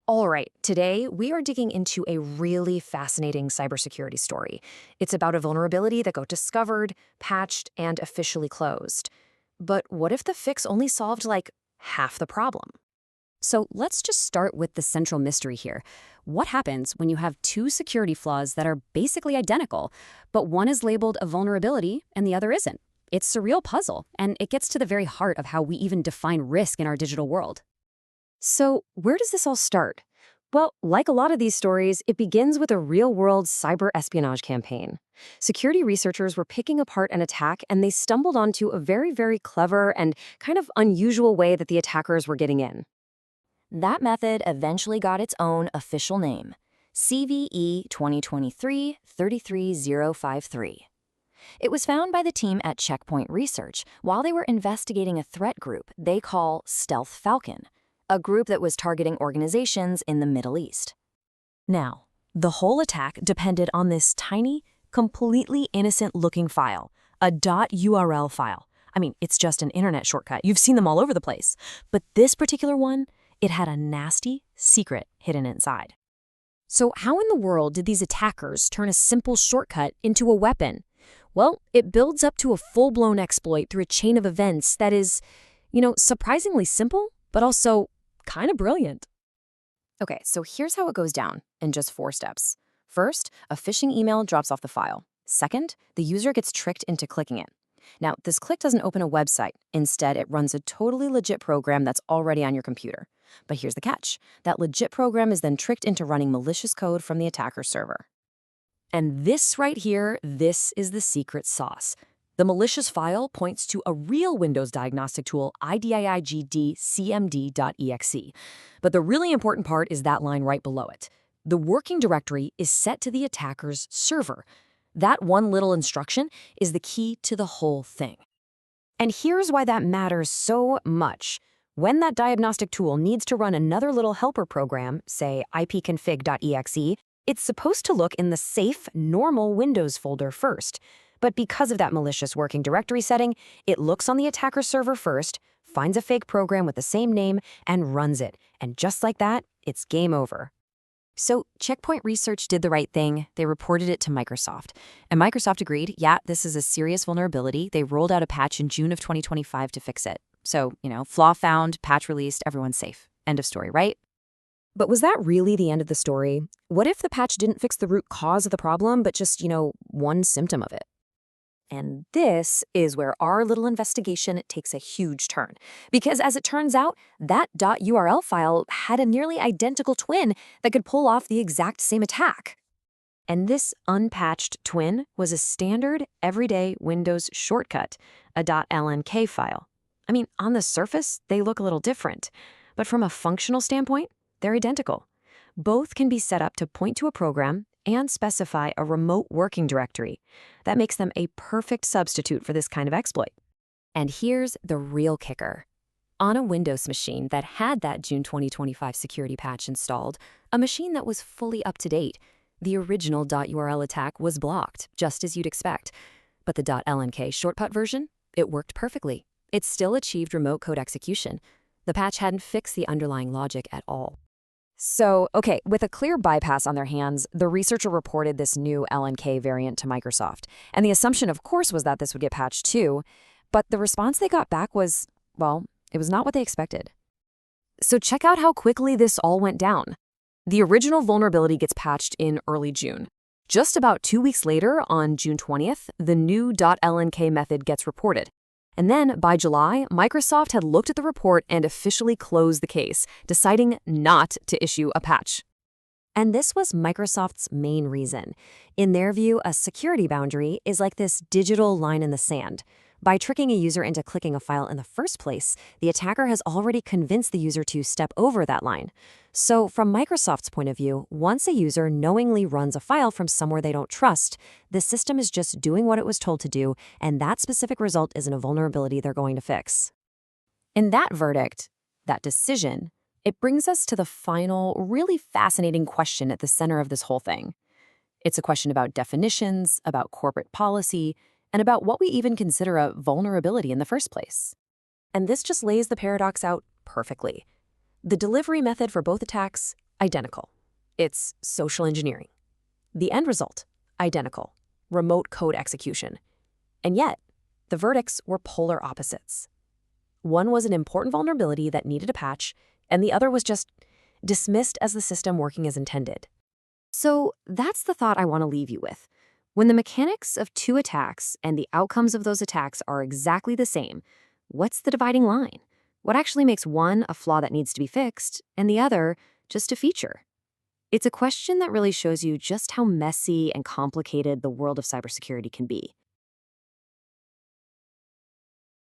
All right, today we are digging into a really fascinating cybersecurity story. It's about a vulnerability that got discovered, patched, and officially closed. But what if the fix only solved like half the problem? So let's just start with the central mystery here. What happens when you have two security flaws that are basically identical, but one is labeled a vulnerability and the other isn't? It's a real puzzle, and it gets to the very heart of how we even define risk in our digital world. So, where does this all start? Well, like a lot of these stories, it begins with a real-world cyber espionage campaign. Security researchers were picking apart an attack, and they stumbled onto a very clever and kind of unusual way that the attackers were getting in. That method eventually got its own official name, CVE 2023-33053. It was found by the team at Checkpoint Research while they were investigating a threat group they call Stealth Falcon, a group that was targeting organizations in the Middle East. Now, the whole attack depended on this tiny, completely innocent-looking file, a .url file. I mean, it's just an internet shortcut. You've seen them all over the place. But this particular one, it had a nasty secret hidden inside. So how in the world did these attackers turn a simple shortcut into a weapon? Well, it builds up to a full-blown exploit through a chain of events that is, surprisingly simple, but also kind of brilliant. Okay, so here's how it goes down in just 4 steps. First, a phishing email drops off the file. Second, the user gets tricked into clicking it. Now, this click doesn't open a website. Instead, it runs a totally legit program that's already on your computer. But here's the catch. That legit program is then tricked into running malicious code from the attacker's server. And this right here, this is the secret sauce. The malicious file points to a real Windows diagnostic tool, idiigdcmd.exe. But the really important part is that line right below it. The working directory is set to the attacker's server. That one little instruction is the key to the whole thing. And here's why that matters so much. When that diagnostic tool needs to run another little helper program, say ipconfig.exe, it's supposed to look in the safe, normal Windows folder first. But because of that malicious working directory setting, it looks on the attacker's server first, finds a fake program with the same name, and runs it. And just like that, it's game over. So Checkpoint Research did the right thing. They reported it to Microsoft. And Microsoft agreed, yeah, this is a serious vulnerability. They rolled out a patch in June of 2025 to fix it. So, flaw found, patch released, everyone's safe. End of story, right? But was that really the end of the story? What if the patch didn't fix the root cause of the problem, but just, one symptom of it? And this is where our little investigation takes a huge turn. Because as it turns out, that .url file had a nearly identical twin that could pull off the exact same attack. And this unpatched twin was a standard, everyday Windows shortcut, a .lnk file. I mean, on the surface, they look a little different. But from a functional standpoint, they're identical. Both can be set up to point to a program and specify a remote working directory. That makes them a perfect substitute for this kind of exploit. And here's the real kicker. On a Windows machine that had that June 2025 security patch installed, a machine that was fully up to date, the original .url attack was blocked, just as you'd expect. But the .lnk shortcut version, it worked perfectly. It still achieved remote code execution. The patch hadn't fixed the underlying logic at all. So, okay, with a clear bypass on their hands, the researcher reported this new LNK variant to Microsoft. And the assumption, of course, was that this would get patched too. But the response they got back was, well, it was not what they expected. So check out how quickly this all went down. The original vulnerability gets patched in early June. Just about 2 weeks later, on June 20th, the new .lnk method gets reported. And then, by July, Microsoft had looked at the report and officially closed the case, deciding not to issue a patch. And this was Microsoft's main reason. In their view, a security boundary is like this digital line in the sand. By tricking a user into clicking a file in the first place, the attacker has already convinced the user to step over that line. So from Microsoft's point of view, once a user knowingly runs a file from somewhere they don't trust, the system is just doing what it was told to do, and that specific result isn't a vulnerability they're going to fix. In that verdict, that decision, it brings us to the final, really fascinating question at the center of this whole thing. It's a question about definitions, about corporate policy, and about what we even consider a vulnerability in the first place. And this just lays the paradox out perfectly. The delivery method for both attacks, Identical. It's social engineering. The end result, identical. Remote code execution. And yet, the verdicts were polar opposites. One was an important vulnerability that needed a patch, and the other was just dismissed as the system working as intended. So that's the thought I want to leave you with. When the mechanics of two attacks and the outcomes of those attacks are exactly the same, what's the dividing line? What actually makes one a flaw that needs to be fixed, and the other just a feature? It's a question that really shows you just how messy and complicated the world of cybersecurity can be.